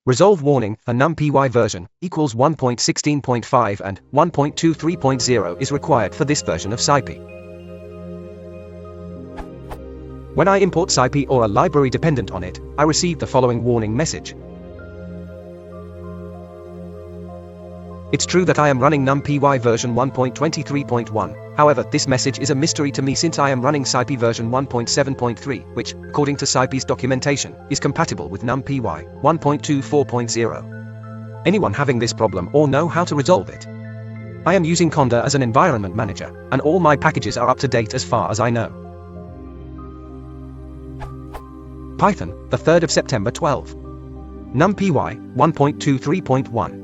Resolve warning, a NumPy version, equals 1.16.5 and 1.23.0 is required for this version of scipy. When I import scipy or a library dependent on it, I receive the following warning message. It's true that I am running NumPy version 1.23.1, however, this message is a mystery to me since I am running scipy version 1.7.3, which, according to scipy's documentation, is compatible with NumPy 1.24.0. Anyone having this problem or know how to resolve it? I am using conda as an environment manager, and all my packages are up to date as far as I know. Python, the 3rd of September 12. NumPy 1.23.1.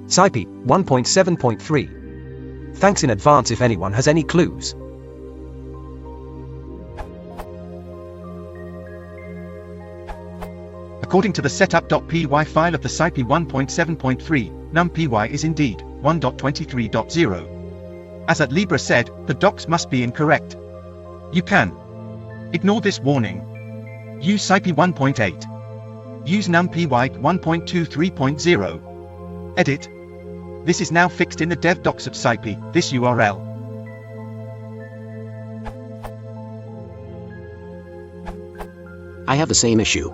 scipy 1.7.3. Thanks in advance if anyone has any clues. According to the setup.py file of the scipy 1.7.3, NumPy is indeed 1.23.0. As at Libra said, the docs must be incorrect. You can ignore this warning. Use scipy 1.8. Use NumPy 1.23.0. Edit. This is now fixed in the dev docs of scipy, this URL. I have the same issue.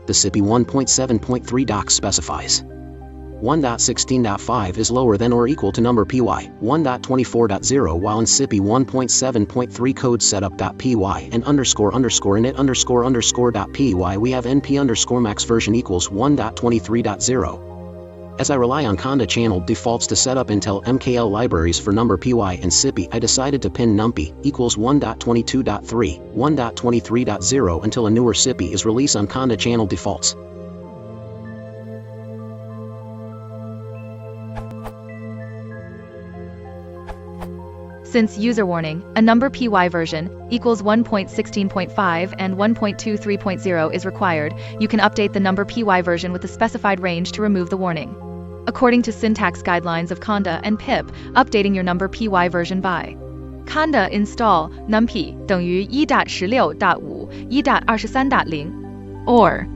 The scipy 1.7.3 docs specifies 1.16.5 is lower than or equal to NumPy 1.24.0, while in scipy 1.7.3 code setup.py and __init__.py we have np_max version equals 1.23.0. As I rely on conda channel defaults to set up Intel MKL libraries for NumPy and scipy, I decided to pin NumPy equals 1.22.3, 1.23.0 until a newer scipy is released on conda channel defaults. Since user warning, a NumPy version equals 1.16.5 and 1.23.0 is required, you can update the NumPy version with the specified range to remove the warning. According to syntax guidelines of conda and pip, updating your NumPy version by conda install numpy 等于 1.16.5 1.23.0 or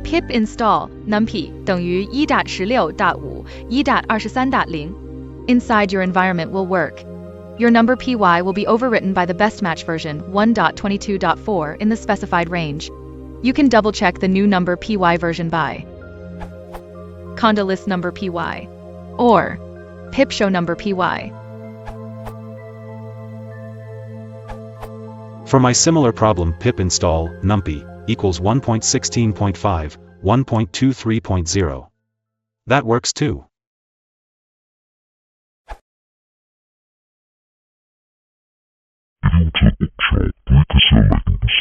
pip install numpy 等于 1.16.5 1.23.0. Inside your environment will work. Your NumPy will be overwritten by the best match version 1.22.4 in the specified range. You can double-check the new NumPy version by conda list NumPy or pip show NumPy. For my similar problem, pip install numpy equals 1.16.5, 1.23.0. That works too. Video to bookshop, break a cell making this